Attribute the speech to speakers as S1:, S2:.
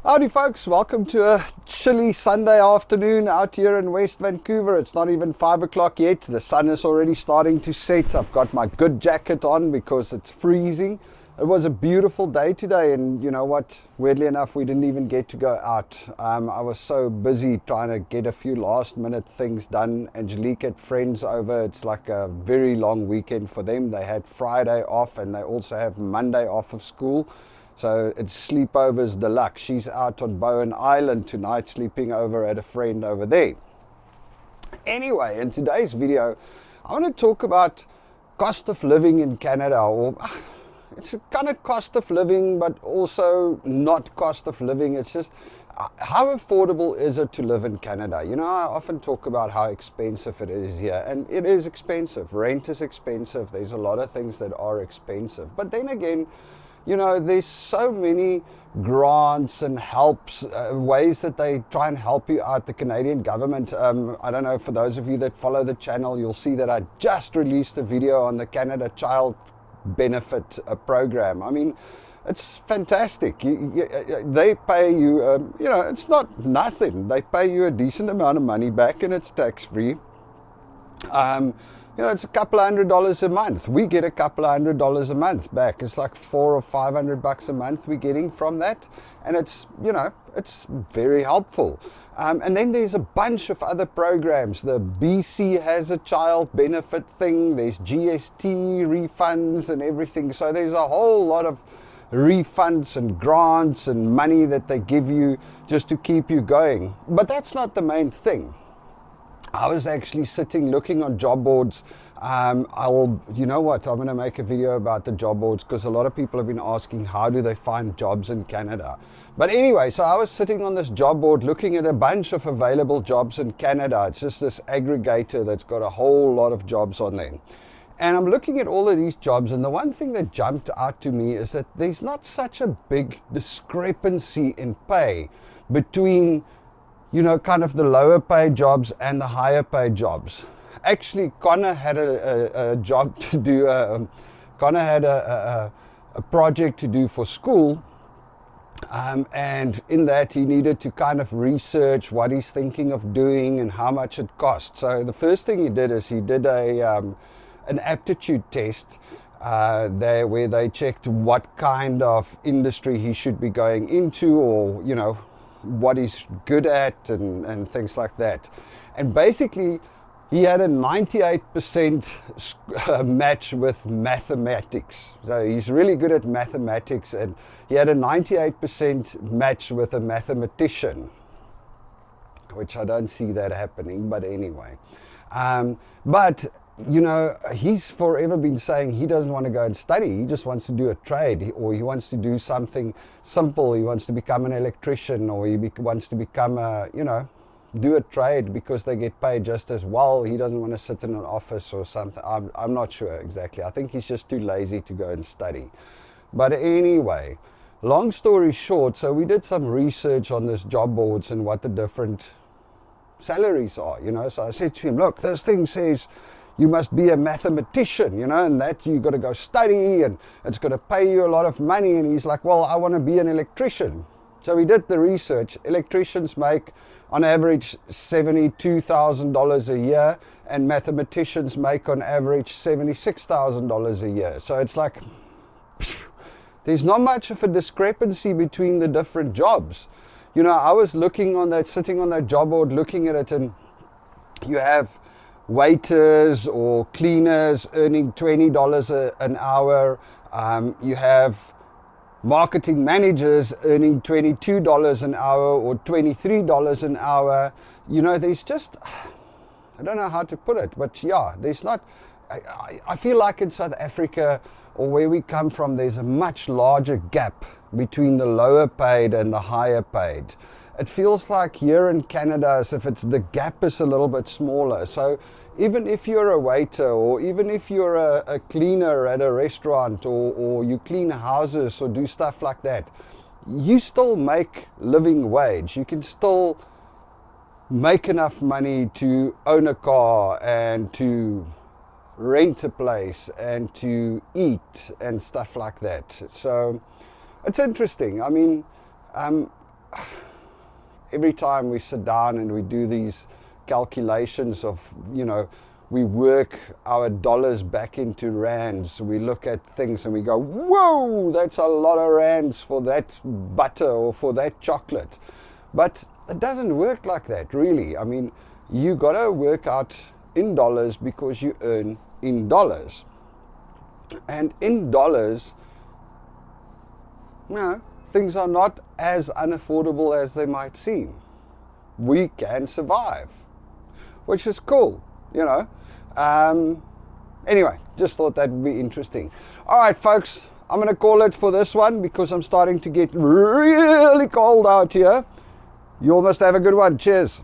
S1: Howdy folks, welcome to a chilly Sunday afternoon out here in West Vancouver. It's not even 5 o'clock yet. The sun is already starting to set. I've got my good jacket on because it's freezing. It was a beautiful day today, and you know what, weirdly enough, we didn't even get to go out. I was so busy trying to get a few last minute things done. Angelique had friends over. It's like a very long weekend for them. They had Friday off and they also have Monday off of school. So it's sleepovers deluxe. She's out on Bowen Island tonight, sleeping over at a friend over there. Anyway, in today's video, I want to talk about cost of living in Canada. Or it's a kind of cost of living, but also not cost of living. It's just how affordable is it to live in Canada? You know, I often talk about how expensive it is here, and it is expensive. Rent is expensive. There's a lot of things that are expensive. But then again, you know, there's so many grants and helps, ways that they try and help you out. The Canadian government, I don't know, for those of you that follow the channel, you'll see that I just released a video on the Canada Child Benefit program. I mean, it's fantastic. They pay you, you know, it's not nothing. They pay you a decent amount of money back and it's tax-free. You know, it's a couple $100 a month. We get a couple $100 a month back. It's like $400 or $500 a month we're getting from that. And it's, you know, it's very helpful. And then there's a bunch of other programs. The BC has a child benefit thing. There's GST refunds and everything. So there's a whole lot of refunds and grants and money that they give you just to keep you going. But that's not the main thing. I was actually sitting looking on job boards. You know what, I'm going to make a video about the job boards because a lot of people have been asking how do they find jobs in Canada. But anyway, so I was sitting on this job board looking at a bunch of available jobs in Canada. It's just this aggregator that's got a whole lot of jobs on there. And I'm looking at all of these jobs, and the one thing that jumped out to me is that there's not such a big discrepancy in pay between, you know, kind of the lower paid jobs and the higher paid jobs. Actually, Connor had a job to do, Connor had a project to do for school, and in that he needed to kind of research what he's thinking of doing and how much it costs. So the first thing he did is he did an aptitude test there where they checked what kind of industry he should be going into, or, you know, what he's good at and things like that. And basically he had a 98% match with mathematics. So he's really good at mathematics, and he had a 98% match with a mathematician, which I don't see that happening, but anyway. But you know, he's forever been saying he doesn't want to go and study. He just wants to do a trade, or he wants to do something simple. He wants to become an electrician, or he wants to become a, you know, do a trade because they get paid just as well. He doesn't want to sit in an office or something. I'm not sure exactly. I think he's just too lazy to go and study. But anyway, long story short, so we did some research on this job boards and what the different salaries are, you know. So I said to him, look, this thing says you must be a mathematician, you know, and that you got to go study and it's going to pay you a lot of money. And he's like, well, I want to be an electrician. So we did the research. Electricians make on average $72,000 a year, and mathematicians make on average $76,000 a year. So it's like, there's not much of a discrepancy between the different jobs. You know, I was looking on that, sitting on that job board, looking at it, and you have waiters or cleaners earning $20 an hour. You have marketing managers earning $22 an hour or $23 an hour. You know, there's just, I don't know how to put it, but yeah, there's not, I feel like in South Africa, or where we come from, there's a much larger gap between the lower paid and the higher paid. It feels like here in Canada as if the gap is a little bit smaller. So even if you're a waiter, or even if you're a cleaner at a restaurant, or you clean houses or do stuff like that, you still make living wage. You can still make enough money to own a car and to rent a place and to eat and stuff like that. So it's interesting. I mean, every time we sit down and we do these calculations of, we work our dollars back into rands, we look at things and we go, whoa, that's a lot of rands for that butter or for that chocolate. But it doesn't work like that, really. I mean, you got to work out in dollars because you earn in dollars. And in dollars, things are not as unaffordable as they might seem. We can survive, which is cool, Anyway, just thought that would be interesting. All right, folks, I'm going to call it for this one because I'm starting to get really cold out here. You all must have a good one. Cheers.